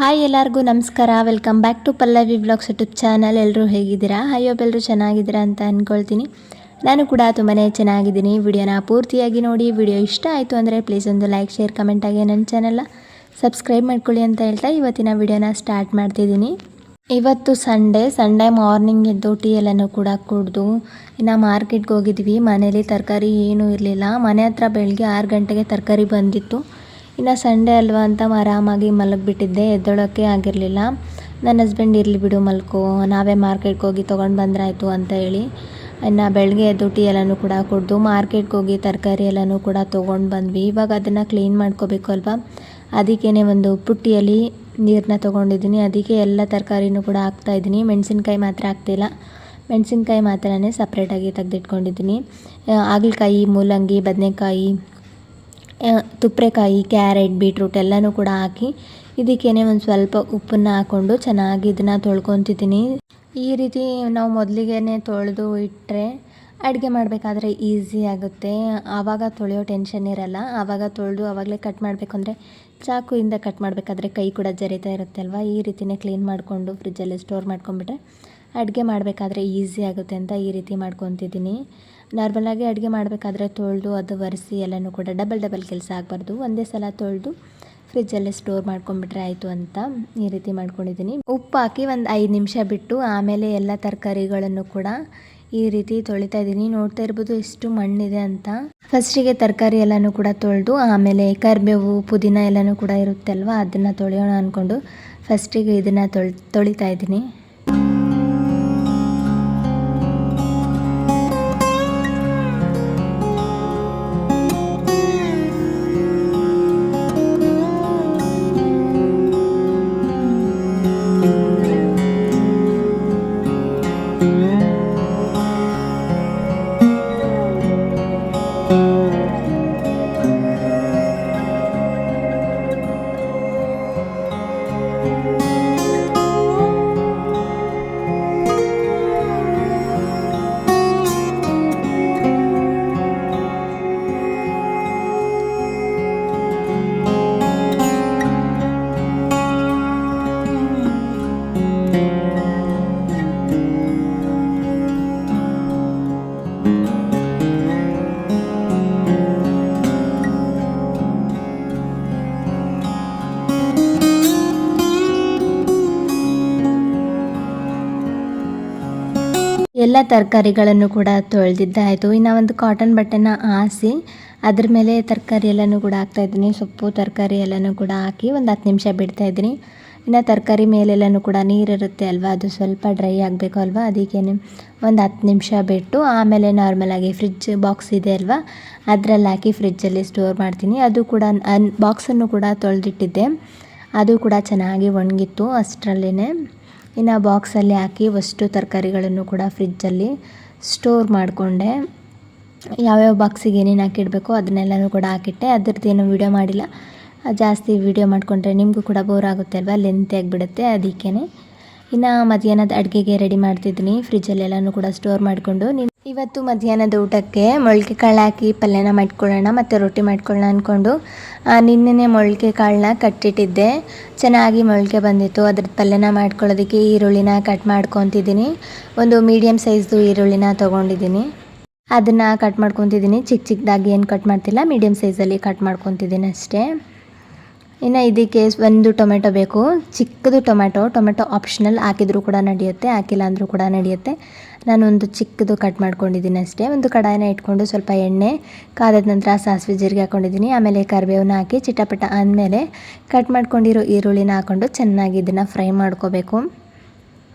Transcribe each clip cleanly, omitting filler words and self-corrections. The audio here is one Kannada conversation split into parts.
ಹಾಯ್ ಎಲ್ಲರಿಗೂ ನಮಸ್ಕಾರ. Welcome back to Pallavi vlogs YouTube channel. ಎಲ್ಲರೂ ಹೇಗಿದ್ದೀರಾ? ಎಲ್ಲರೂ ಚೆನ್ನಾಗಿದ್ದೀರಾ ಅಂತ ಅಂದ್ಕೊಳ್ತೀನಿ. ನಾನು ಕೂಡ ತುಂಬಾ ಚೆನ್ನಾಗಿದ್ದೀನಿ. ವಿಡಿಯೋನ ಪೂರ್ತಿಯಾಗಿ ನೋಡಿ. ವಿಡಿಯೋ ಇಷ್ಟ ಆಯಿತು ಅಂದರೆ ಪ್ಲೀಸ್ ಒಂದು ಲೈಕ್, ಶೇರ್, ಕಮೆಂಟ್ ಆಗಿ ನನ್ನ ಚಾನಲ್ನ ಸಬ್ಸ್ಕ್ರೈಬ್ ಮಾಡ್ಕೊಳ್ಳಿ ಅಂತ ಹೇಳ್ತಾ ಇವತ್ತಿನ ವಿಡಿಯೋನ ಸ್ಟಾರ್ಟ್ ಮಾಡ್ತಿದ್ದೀನಿ. ಇವತ್ತು ಸಂಡೇ ಮಾರ್ನಿಂಗ್ ಎದ್ದು ಟೀ ಎಲ್ಲನೂ ಕೂಡ ಕುಡಿದು ಇನ್ನು ಮಾರ್ಕೆಟ್ಗೆ ಹೋಗಿದ್ವಿ. ಮನೇಲಿ ತರಕಾರಿ ಏನೂ ಇರಲಿಲ್ಲ. ಮನೆ ಹತ್ರ ಬೆಳಗ್ಗೆ 6 ಗಂಟೆಗೆ ತರಕಾರಿ ಬಂದಿತ್ತು. ಇನ್ನು ಸಂಡೇ ಅಲ್ವಾ ಅಂತ ಆರಾಮಾಗಿ ಮಲಗಿಬಿಟ್ಟಿದ್ದೆ. ಎದ್ದೊಳೋಕ್ಕೆ ಆಗಿರಲಿಲ್ಲ. ನನ್ನ ಹಸ್ಬೆಂಡ್ ಇರಲಿ ಬಿಡು ಮಲ್ಕೋ, ನಾವೇ ಮಾರ್ಕೆಟ್ಗೆ ಹೋಗಿ ತೊಗೊಂಡು ಬಂದ್ರಾಯ್ತು ಅಂತ ಹೇಳಿ ಇನ್ನು ಬೆಳಗ್ಗೆ ಎದ್ದು ಟೀ ಎಲ್ಲನೂ ಕೂಡ ಕುಡಿದು ಮಾರ್ಕೆಟ್ಗೆ ಹೋಗಿ ತರಕಾರಿ ಎಲ್ಲನೂ ಕೂಡ ತೊಗೊಂಡು ಬಂದ್ವಿ. ಇವಾಗ ಅದನ್ನು ಕ್ಲೀನ್ ಮಾಡ್ಕೋಬೇಕು ಅಲ್ವಾ, ಅದಕ್ಕೇ ಒಂದು ಪುಟ್ಟಿಯಲ್ಲಿ ನೀರನ್ನ ತೊಗೊಂಡಿದ್ದೀನಿ. ಅದಕ್ಕೆ ಎಲ್ಲ ತರಕಾರಿನೂ ಕೂಡ ಹಾಕ್ತಾಯಿದ್ದೀನಿ. ಮೆಣಸಿನ್ಕಾಯಿ ಮಾತ್ರ ಹಾಕ್ತಿಲ್ಲ. ಮೆಣಸಿನ್ಕಾಯಿ ಮಾತ್ರನೇ ಸಪ್ರೇಟಾಗಿ ತೆಗೆದಿಟ್ಕೊಂಡಿದ್ದೀನಿ. ಹಾಗಲಕಾಯಿ, ಮೂಲಂಗಿ, ಬದನೆಕಾಯಿ, ತುಪ್ರೆಕಾಯಿ, ಕ್ಯಾರೆಟ್, ಬೀಟ್ರೂಟ್ ಎಲ್ಲನೂ ಕೂಡ ಹಾಕಿ ಇದಕ್ಕೇನೆ ಒಂದು ಸ್ವಲ್ಪ ಉಪ್ಪನ್ನು ಹಾಕ್ಕೊಂಡು ಚೆನ್ನಾಗಿ ಇದನ್ನು ತೊಳ್ಕೊತಿದ್ದೀನಿ. ಈ ರೀತಿ ನಾವು ಮೊದಲಿಗೆ ತೊಳೆದು ಇಟ್ಟರೆ ಅಡುಗೆ ಮಾಡಬೇಕಾದ್ರೆ ಈಸಿ ಆಗುತ್ತೆ. ಆವಾಗ ತೊಳೆಯೋ ಟೆನ್ಷನ್ ಇರಲ್ಲ. ಆವಾಗ ತೊಳೆದು ಆವಾಗಲೇ ಕಟ್ ಮಾಡಬೇಕು ಅಂದರೆ ಚಾಕುಯಿಂದ ಕಟ್ ಮಾಡಬೇಕಾದ್ರೆ ಕೈ ಕೂಡ ಜರಿತಾ ಇರುತ್ತೆ ಅಲ್ವಾ. ಈ ರೀತಿಯೇ ಕ್ಲೀನ್ ಮಾಡಿಕೊಂಡು ಫ್ರಿಜ್ಜಲ್ಲಿ ಸ್ಟೋರ್ ಮಾಡ್ಕೊಂಡ್ಬಿಟ್ರೆ ಅಡುಗೆ ಮಾಡಬೇಕಾದ್ರೆ ಈಸಿ ಆಗುತ್ತೆ ಅಂತ ಈ ರೀತಿ ಮಾಡ್ಕೊತಿದ್ದೀನಿ. ನಾರ್ಮಲಾಗಿ ಅಡುಗೆ ಮಾಡಬೇಕಾದ್ರೆ ತೊಳೆದು ಅದು ಒರೆಸಿ ಎಲ್ಲನೂ ಕೂಡ ಡಬಲ್ ಕೆಲಸ ಆಗಬಾರ್ದು. ಒಂದೇ ಸಲ ತೊಳೆದು ಫ್ರಿಜ್ಜಲ್ಲೇ ಸ್ಟೋರ್ ಮಾಡ್ಕೊಂಡ್ಬಿಟ್ರೆ ಆಯಿತು ಅಂತ ಈ ರೀತಿ ಮಾಡ್ಕೊಂಡಿದ್ದೀನಿ. ಉಪ್ಪು ಹಾಕಿ ಒಂದು 5 ನಿಮಿಷ ಬಿಟ್ಟು ಆಮೇಲೆ ಎಲ್ಲ ತರಕಾರಿಗಳನ್ನು ಕೂಡ ಈ ರೀತಿ ತೊಳಿತಾ ಇದ್ದೀನಿ. ನೋಡ್ತಾ ಇರ್ಬೋದು ಎಷ್ಟು ಮಣ್ಣಿದೆ ಅಂತ. ಫಸ್ಟಿಗೆ ತರಕಾರಿ ಎಲ್ಲನೂ ಕೂಡ ತೊಳೆದು ಆಮೇಲೆ ಕರಿಬೇವು, ಪುದೀನ ಎಲ್ಲನೂ ಕೂಡ ಇರುತ್ತೆ ಅಲ್ವಾ, ಅದನ್ನು ತೊಳೆಯೋಣ ಅಂದ್ಕೊಂಡು ಫಸ್ಟಿಗೆ ಇದನ್ನು ತೊಳಿತಾ ಇದ್ದೀನಿ. ಎಲ್ಲ ತರಕಾರಿಗಳನ್ನು ಕೂಡ ತೊಳೆದಿದ್ದಾಯಿತು. ಇನ್ನು ಒಂದು ಕಾಟನ್ ಬಟ್ಟೆನ ಹಾಸಿ ಅದ್ರ ಮೇಲೆ ತರಕಾರಿ ಎಲ್ಲನೂ ಕೂಡ ಹಾಕ್ತಾಯಿದ್ದೀನಿ. ಸೊಪ್ಪು ತರಕಾರಿ ಎಲ್ಲನೂ ಕೂಡ ಹಾಕಿ ಒಂದು 10 ನಿಮಿಷ ಬಿಡ್ತಾಯಿದ್ದೀನಿ. ಇನ್ನು ತರಕಾರಿ ಮೇಲೆಲ್ಲನೂ ಕೂಡ ನೀರಿರುತ್ತೆ ಅಲ್ವಾ, ಅದು ಸ್ವಲ್ಪ ಡ್ರೈ ಆಗಬೇಕು ಅಲ್ವಾ, ಅದಕ್ಕೇನೆ ಒಂದು 10 ನಿಮಿಷ ಬಿಟ್ಟು ಆಮೇಲೆ ನಾರ್ಮಲಾಗಿ ಫ್ರಿಡ್ಜ್ ಬಾಕ್ಸ್ ಇದೆ ಅಲ್ವಾ, ಅದರಲ್ಲಿ ಹಾಕಿ ಫ್ರಿಜ್ಜಲ್ಲಿ ಸ್ಟೋರ್ ಮಾಡ್ತೀನಿ. ಅದು ಕೂಡ ಬಾಕ್ಸನ್ನು ಕೂಡ ತೊಳೆದಿಟ್ಟಿದ್ದೆ, ಅದು ಕೂಡ ಚೆನ್ನಾಗಿ ಒಣಗಿತ್ತು ಅಷ್ಟರಲ್ಲೇ. ಇನ್ನು ಬಾಕ್ಸಲ್ಲಿ ಹಾಕಿ ಅಷ್ಟು ತರಕಾರಿಗಳನ್ನು ಕೂಡ ಫ್ರಿಜ್ಜಲ್ಲಿ ಸ್ಟೋರ್ ಮಾಡಿಕೊಂಡೆ. ಯಾವ್ಯಾವ ಬಾಕ್ಸಿಗೆ ಏನೇನು ಹಾಕಿಡಬೇಕು ಅದನ್ನೆಲ್ಲನೂ ಕೂಡ ಹಾಕಿಟ್ಟೆ. ಅದರದ್ದೇನು ವೀಡಿಯೋ ಮಾಡಿಲ್ಲ. ಜಾಸ್ತಿ ವೀಡಿಯೋ ಮಾಡಿಕೊಂಡ್ರೆ ನಿಮಗೂ ಕೂಡ ಬೋರ್ ಆಗುತ್ತೆ ಅಲ್ವಾ, ಲೆಂತ್ ಆಗಿಬಿಡುತ್ತೆ. ಅದಕ್ಕೇ ಇನ್ನು ಮಧ್ಯಾಹ್ನದ ಅಡುಗೆಗೆ ರೆಡಿ ಮಾಡ್ತಿದ್ದೀನಿ. ಫ್ರಿಜ್ಜಲ್ಲೆಲ್ಲನೂ ಕೂಡ ಸ್ಟೋರ್ ಮಾಡಿಕೊಂಡು ಇವತ್ತು ಮಧ್ಯಾಹ್ನದ ಊಟಕ್ಕೆ ಮೊಳಕೆ ಕಾಳು ಹಾಕಿ ಪಲ್ಯನ ಮಾಡ್ಕೊಳ್ಳೋಣ ಮತ್ತು ರೊಟ್ಟಿ ಮಾಡ್ಕೊಳ್ಳೋಣ ಅಂದ್ಕೊಂಡು ನಿನ್ನೆ ಮೊಳಕೆ ಕಾಳನ್ನ ಕಟ್ಟಿಟ್ಟಿದ್ದೆ. ಚೆನ್ನಾಗಿ ಮೊಳಕೆ ಬಂದಿತ್ತು. ಅದ್ರದ್ದು ಪಲ್ಯನ ಮಾಡ್ಕೊಳ್ಳೋದಕ್ಕೆ ಈರುಳ್ಳಿನ ಕಟ್ ಮಾಡ್ಕೊತಿದ್ದೀನಿ. ಒಂದು ಮೀಡಿಯಮ್ ಸೈಜ್ದು ಈರುಳ್ಳಿನ ತೊಗೊಂಡಿದ್ದೀನಿ. ಅದನ್ನು ಕಟ್ ಮಾಡ್ಕೊತಿದ್ದೀನಿ. ಚಿಕ್ಕದಾಗಿ ಏನು ಕಟ್ ಮಾಡ್ತಿಲ್ಲ, ಮೀಡಿಯಮ್ ಸೈಜಲ್ಲಿ ಕಟ್ ಮಾಡ್ಕೊತಿದ್ದೀನಿ ಅಷ್ಟೇ. ಇನ್ನು ಇದಕ್ಕೆ ಒಂದು ಟೊಮೆಟೊ ಬೇಕು, ಚಿಕ್ಕದು ಟೊಮೆಟೊ ಆಪ್ಷನಲ್, ಹಾಕಿದರೂ ಕೂಡ ನಡೆಯುತ್ತೆ, ಹಾಕಿಲ್ಲ ಅಂದರೂ ಕೂಡ ನಡೆಯುತ್ತೆ. ನಾನೊಂದು ಚಿಕ್ಕದು ಕಟ್ ಮಾಡ್ಕೊಂಡಿದ್ದೀನಿ ಅಷ್ಟೇ. ಒಂದು ಕಡಾಯಿನ ಇಟ್ಕೊಂಡು ಸ್ವಲ್ಪ ಎಣ್ಣೆ ಕಾದ ನಂತರ ಸಾಸಿವೆ ಜೀರಿಗೆ ಹಾಕ್ಕೊಂಡಿದ್ದೀನಿ. ಆಮೇಲೆ ಕರಿಬೇವನ್ನ ಹಾಕಿ ಚಿಟಪಟ ಆದಮೇಲೆ ಕಟ್ ಮಾಡ್ಕೊಂಡಿರೋ ಈರುಳ್ಳಿನ ಹಾಕ್ಕೊಂಡು ಚೆನ್ನಾಗಿ ಇದನ್ನು ಫ್ರೈ ಮಾಡ್ಕೋಬೇಕು.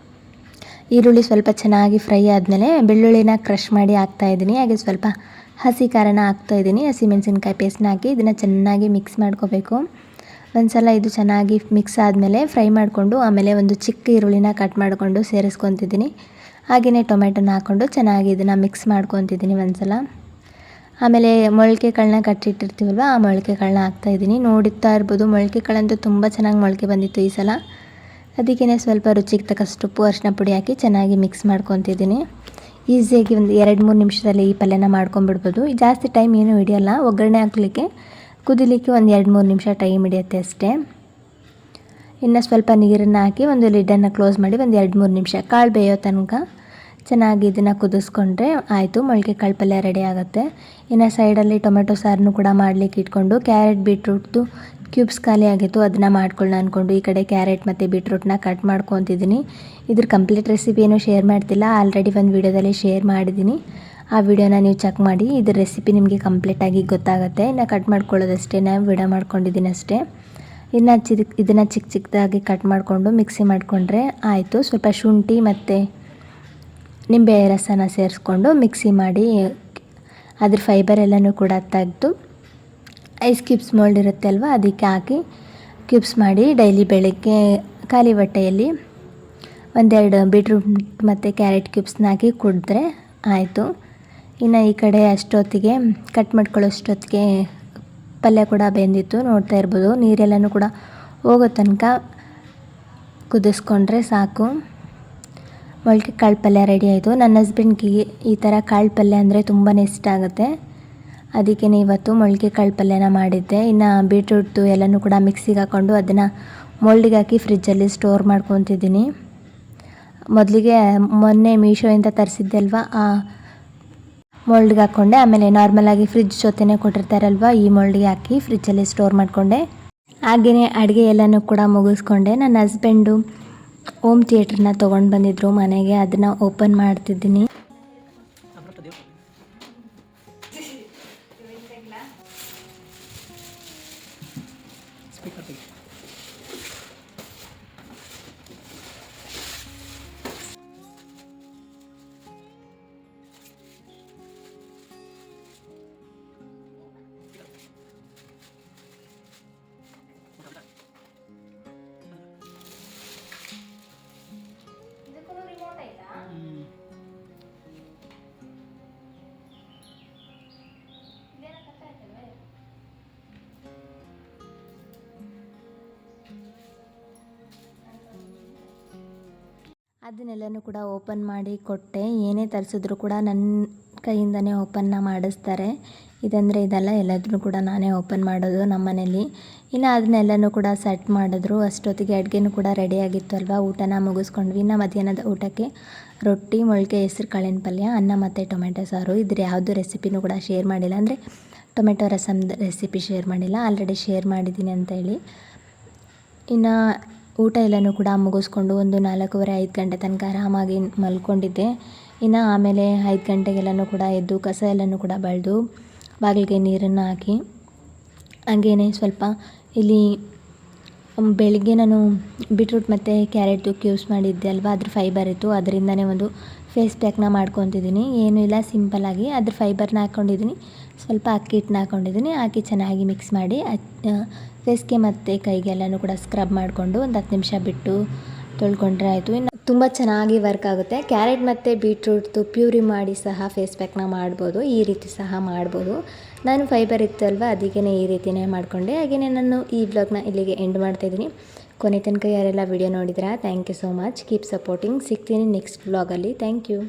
ಈರುಳ್ಳಿ ಸ್ವಲ್ಪ ಚೆನ್ನಾಗಿ ಫ್ರೈ ಆದಮೇಲೆ ಬೆಳ್ಳುಳ್ಳಿನ ಕ್ರಷ್ ಮಾಡಿ ಹಾಕ್ತಾಯಿದ್ದೀನಿ. ಹಾಗೆ ಸ್ವಲ್ಪ ಹಸಿ ಖಾರನ ಹಾಕ್ತಾಯಿದ್ದೀನಿ. ಹಸಿಮೆಣಸಿನ್ಕಾಯಿ ಪೇಸ್ಟ್ನ ಹಾಕಿ ಇದನ್ನು ಚೆನ್ನಾಗಿ ಮಿಕ್ಸ್ ಮಾಡ್ಕೋಬೇಕು. ಒಂದು ಸಲ ಇದು ಚೆನ್ನಾಗಿ ಮಿಕ್ಸ್ ಆದಮೇಲೆ ಫ್ರೈ ಮಾಡಿಕೊಂಡು ಆಮೇಲೆ ಒಂದು ಚಿಕ್ಕ ಈರುಳ್ಳಿನ ಕಟ್ ಮಾಡಿಕೊಂಡು ಸೇರಿಸ್ಕೊತಿದ್ದೀನಿ. ಹಾಗೆಯೇ ಟೊಮೆಟೊನ ಹಾಕ್ಕೊಂಡು ಚೆನ್ನಾಗಿ ಇದನ್ನು ಮಿಕ್ಸ್ ಮಾಡ್ಕೊತಿದ್ದೀನಿ ಒಂದು ಸಲ. ಆಮೇಲೆ ಮೊಳಕೆ ಕಾಳನ್ನ ಕಟ್ಟಿಟ್ಟಿರ್ತೀವಲ್ವ, ಆ ಮೊಳಕೆ ಕಾಳನ್ನ ಹಾಕ್ತಾಯಿದ್ದೀನಿ. ನೋಡುತ್ತಾ ಇರ್ಬೋದು, ಮೊಳಕೆ ಕಾಳಂತೂ ತುಂಬ ಚೆನ್ನಾಗಿ ಮೊಳಕೆ ಬಂದಿತ್ತು ಈ ಸಲ. ಅದಕ್ಕೇ ಸ್ವಲ್ಪ ರುಚಿಗೆ ತಕ್ಕಷ್ಟು ಉಪ್ಪು, ಅರಿಶಿನ ಪುಡಿ ಹಾಕಿ ಚೆನ್ನಾಗಿ ಮಿಕ್ಸ್ ಮಾಡ್ಕೊತಿದ್ದೀನಿ. ಈಸಿಯಾಗಿ ಒಂದು 2-3 ನಿಮಿಷದಲ್ಲಿ ಈ ಪಲ್ಯನ ಮಾಡ್ಕೊಂಡ್ಬಿಡ್ಬೋದು. ಜಾಸ್ತಿ ಟೈಮ್ ಏನೂ ಹಿಡಿಯೋಲ್ಲ. ಒಗ್ಗರಣೆ ಹಾಕಲಿಕ್ಕೆ ಕುದಿಲಿಕ್ಕೆ ಒಂದು 2-3 ನಿಮಿಷ ಟೈಮ್ ಹಿಡಿಯುತ್ತೆ ಅಷ್ಟೇ. ಇನ್ನು ಸ್ವಲ್ಪ ನೀರನ್ನು ಹಾಕಿ ಒಂದು ಲಿಡ್ಡನ್ನು ಕ್ಲೋಸ್ ಮಾಡಿ ಒಂದು 2-3 ನಿಮಿಷ ಕಾಳು ಬೇಯೋ ತನಕ ಚೆನ್ನಾಗಿ ಇದನ್ನು ಕುದಿಸ್ಕೊಂಡ್ರೆ ಆಯಿತು. ಮೊಳಕೆ ಕಾಳು ಪಲ್ಯ ರೆಡಿ ಆಗುತ್ತೆ. ಇನ್ನು ಸೈಡಲ್ಲಿ ಟೊಮೆಟೊ ಸಾರನ್ನು ಕೂಡ ಮಾಡಲಿಕ್ಕೆ ಇಟ್ಕೊಂಡು ಕ್ಯಾರೆಟ್ ಬೀಟ್ರೂಟ್ದು ಕ್ಯೂಬ್ಸ್ ಖಾಲಿ ಆಗಿತ್ತು, ಅದನ್ನು ಮಾಡ್ಕೊಳ್ಳೋಣ ಅಂದ್ಕೊಂಡು ಈ ಕಡೆ ಕ್ಯಾರೆಟ್ ಮತ್ತು ಬೀಟ್ರೂಟ್ನ ಕಟ್ ಮಾಡ್ಕೊತಿದ್ದೀನಿ. ಇದ್ರ ಕಂಪ್ಲೀಟ್ ರೆಸಿಪಿ ಏನೂ ಶೇರ್ ಮಾಡ್ತಿಲ್ಲ, ಆಲ್ರೆಡಿ ಒಂದು ವೀಡಿಯೋದಲ್ಲಿ ಶೇರ್ ಮಾಡಿದ್ದೀನಿ. ಆ ವಿಡಿಯೋನ ನೀವು ಚೆಕ್ ಮಾಡಿ, ಇದ್ರ ರೆಸಿಪಿ ನಿಮಗೆ ಕಂಪ್ಲೀಟಾಗಿ ಗೊತ್ತಾಗುತ್ತೆ. ಇನ್ನು ಕಟ್ ಮಾಡ್ಕೊಳ್ಳೋದಷ್ಟೇ, ನಾನು ವಿಡಿಯೋ ಮಾಡ್ಕೊಂಡಿದ್ದೀನಿ ಅಷ್ಟೇ. ಇನ್ನು ಇದನ್ನು ಚಿಕ್ಕ ಚಿಕ್ಕದಾಗಿ ಕಟ್ ಮಾಡಿಕೊಂಡು ಮಿಕ್ಸಿ ಮಾಡಿಕೊಂಡ್ರೆ ಆಯಿತು. ಸ್ವಲ್ಪ ಶುಂಠಿ ಮತ್ತು ನಿಂಬೆ ರಸನ ಸೇರಿಸ್ಕೊಂಡು ಮಿಕ್ಸಿ ಮಾಡಿ ಅದ್ರ ಫೈಬರ್ ಎಲ್ಲನೂ ಕೂಡ ತೆಗೆದು ಐಸ್ ಕ್ಯೂಬ್ಸ್ ಮೋಲ್ಡ್ ಇರುತ್ತೆ ಅಲ್ವ, ಅದಕ್ಕೆ ಹಾಕಿ ಕ್ಯೂಬ್ಸ್ ಮಾಡಿ ಡೈಲಿ ಬೆಳಗ್ಗೆ ಖಾಲಿ ಹೊಟ್ಟೆಯಲ್ಲಿ 1-2 ಬೀಟ್ರೂಟ್ ಮತ್ತು ಕ್ಯಾರೆಟ್ ಕ್ಯೂಬ್ಸ್ನ ಹಾಕಿ ಕುಡಿದ್ರೆ ಆಯಿತು. ಇನ್ನು ಈ ಕಡೆ ಅಷ್ಟೊತ್ತಿಗೆ ಕಟ್ ಮಾಡ್ಕೊಳ್ಳೋಷ್ಟೊತ್ತಿಗೆ ಪಲ್ಯ ಕೂಡ ಬೆಂದಿತ್ತು, ನೋಡ್ತಾ ಇರ್ಬೋದು. ನೀರೆಲ್ಲನೂ ಕೂಡ ಹೋಗೋ ತನಕ ಕುದಿಸ್ಕೊಂಡ್ರೆ ಸಾಕು. ಮೊಳಕೆ ಕಾಳು ಪಲ್ಯ ರೆಡಿ ಆಯಿತು. ನನ್ನ ಹಸ್ಬೆಂಡ್ಗೆ ಈ ಥರ ಕಾಳು ಪಲ್ಯ ಅಂದರೆ ತುಂಬಾ ಇಷ್ಟ ಆಗುತ್ತೆ, ಅದಕ್ಕೆ ಇವತ್ತು ಮೊಳಕೆ ಕಾಳು ಪಲ್ಯನ ಮಾಡಿದ್ದೆ. ಇನ್ನು ಬೀಟ್ರೂಟ್ದು ಎಲ್ಲನೂ ಕೂಡ ಮಿಕ್ಸಿಗೆ ಹಾಕ್ಕೊಂಡು ಅದನ್ನು ಮೋಲ್ಡಿಗೆ ಹಾಕಿ ಫ್ರಿಜ್ಜಲ್ಲಿ ಸ್ಟೋರ್ ಮಾಡ್ಕೊತಿದ್ದೀನಿ. ಮೊದಲಿಗೆ ಮೊನ್ನೆ ಮೀಶೋಯಿಂದ ತರಿಸಿದ್ದೆ ಅಲ್ವ, ಆ ಮೋಲ್ಡ್ಗೆ ಹಾಕ್ಕೊಂಡೆ. ಆಮೇಲೆ ನಾರ್ಮಲಾಗಿ ಫ್ರಿಜ್ ಜೊತೆನೇ ಕೊಟ್ಟಿರ್ತಾರಲ್ವ, ಈ ಮೋಲ್ಡ್ಗೆ ಹಾಕಿ ಫ್ರಿಜ್ಜಲ್ಲಿ ಸ್ಟೋರ್ ಮಾಡಿಕೊಂಡೆ. ಹಾಗೆಯೇ ಅಡುಗೆ ಎಲ್ಲನೂ ಕೂಡ ಮುಗಿಸ್ಕೊಂಡೆ. ನನ್ನ ಹಸ್ಬೆಂಡು ಹೋಮ್ ಥಿಯೇಟ್ರನ್ನ ತೊಗೊಂಡು ಬಂದಿದ್ದರು ಮನೆಗೆ, ಅದನ್ನು ಓಪನ್ ಮಾಡ್ತಿದ್ದೀನಿ. ಅದನ್ನೆಲ್ಲನೂ ಕೂಡ ಓಪನ್ ಮಾಡಿ ಕೊಟ್ಟೆ. ಏನೇ ತರಿಸಿದ್ರು ಕೂಡ ನನ್ನ ಕೈಯಿಂದನೇ ಓಪನ್ನ ಮಾಡಿಸ್ತಾರೆ. ಇದಂದರೆ ಇದೆಲ್ಲ ಎಲ್ಲದನ್ನೂ ಕೂಡ ನಾನೇ ಓಪನ್ ಮಾಡೋದು ನಮ್ಮ ಮನೇಲಿ. ಇನ್ನು ಅದನ್ನೆಲ್ಲನೂ ಕೂಡ ಸೆಟ್ ಮಾಡಿದ್ರು. ಅಷ್ಟೊತ್ತಿಗೆ ಅಡುಗೆನೂ ಕೂಡ ರೆಡಿಯಾಗಿತ್ತು ಅಲ್ವಾ, ಊಟನ ಮುಗಿಸ್ಕೊಂಡ್ವಿ. ಇನ್ನು ಮಧ್ಯಾಹ್ನದ ಊಟಕ್ಕೆ ರೊಟ್ಟಿ, ಮೊಳಕೆ ಹೆಸರು ಕಾಳಿನ ಪಲ್ಯ, ಅನ್ನ ಮತ್ತು ಟೊಮೆಟೊ ಸಾರು. ಇದ್ರ ಯಾವುದು ರೆಸಿಪಿನೂ ಕೂಡ ಶೇರ್ ಮಾಡಿಲ್ಲ, ಅಂದರೆ ಟೊಮೆಟೊ ರಸಮ್ದು ರೆಸಿಪಿ ಶೇರ್ ಮಾಡಿಲ್ಲ, ಆಲ್ರೆಡಿ ಶೇರ್ ಮಾಡಿದ್ದೀನಿ ಅಂತೇಳಿ. ಇನ್ನು ಊಟ ಎಲ್ಲನೂ ಕೂಡ ಮುಗಿಸ್ಕೊಂಡು ಒಂದು 4:15-5 ಗಂಟೆ ತನಕ ಆರಾಮಾಗಿ ಮಲ್ಕೊಂಡಿದ್ದೆ. ಇನ್ನು ಆಮೇಲೆ 5 ಗಂಟೆಗೆಲ್ಲನೂ ಕೂಡ ಎದ್ದು ಕಸ ಎಲ್ಲನೂ ಕೂಡ ಬಳಿದು ಬಾಗಿಲಿಗೆ ನೀರನ್ನು ಹಾಕಿ, ಹಾಗೇ ಸ್ವಲ್ಪ ಇಲ್ಲಿ ಬೆಳಿಗ್ಗೆ ನಾನು ಬೀಟ್ರೂಟ್ ಮತ್ತು ಕ್ಯಾರೆಟ್ದು ಕ್ಯೂಬ್ಸ್ ಮಾಡಿದ್ದೆ ಅಲ್ವಾ, ಅದ್ರ ಫೈಬರ್ ಇತ್ತು, ಅದರಿಂದನೇ ಒಂದು ಫೇಸ್ ಪ್ಯಾಕ್ನ ಮಾಡ್ಕೊತಿದ್ದೀನಿ. ಏನೂ ಇಲ್ಲ, ಸಿಂಪಲ್ಲಾಗಿ ಅದ್ರ ಫೈಬರ್ನ ಹಾಕ್ಕೊಂಡಿದ್ದೀನಿ, ಸ್ವಲ್ಪ ಅಕ್ಕಿ ಹಿಟ್ಟನ್ನ ಹಾಕ್ಕೊಂಡಿದ್ದೀನಿ. ಹಾಕಿ ಚೆನ್ನಾಗಿ ಮಿಕ್ಸ್ ಮಾಡಿ ಫೇಸ್ಗೆ ಮತ್ತು ಕೈಗೆಲ್ಲನೂ ಕೂಡ ಸ್ಕ್ರಬ್ ಮಾಡಿಕೊಂಡು ಒಂದು 10 ನಿಮಿಷ ಬಿಟ್ಟು ತೊಳ್ಕೊಂಡ್ರೆ ಆಯಿತು. ಇನ್ನು ತುಂಬ ಚೆನ್ನಾಗಿ ವರ್ಕ್ ಆಗುತ್ತೆ. ಕ್ಯಾರೆಟ್ ಮತ್ತು ಬೀಟ್ರೂಟ್ದು ಪ್ಯೂರಿ ಮಾಡಿ ಸಹ ಫೇಸ್ ಪ್ಯಾಕ್ನ ಮಾಡ್ಬೋದು, ಈ ರೀತಿ ಸಹ ಮಾಡ್ಬೋದು. ನಾನು ಫೈಬರ್ ಇತ್ತಲ್ವ, ಅದಕ್ಕೆ ಈ ರೀತಿಯೇ ಮಾಡಿಕೊಂಡೆ. ಹಾಗೆಯೇ ನಾನು ಈ ವ್ಲಾಗ್ನ ಇಲ್ಲಿಗೆ ಎಂಡ್ ಮಾಡ್ತಾಯಿದ್ದೀನಿ. ಕೊನೆ ತನಕ ಯಾರೆಲ್ಲ ವಿಡಿಯೋ ನೋಡಿದ್ರಾ, thank you so much. Keep supporting. ಸಿಗ್ತೀನಿ ನೆಕ್ಸ್ಟ್ ವ್ಲಾಗಲ್ಲಿ. Thank you.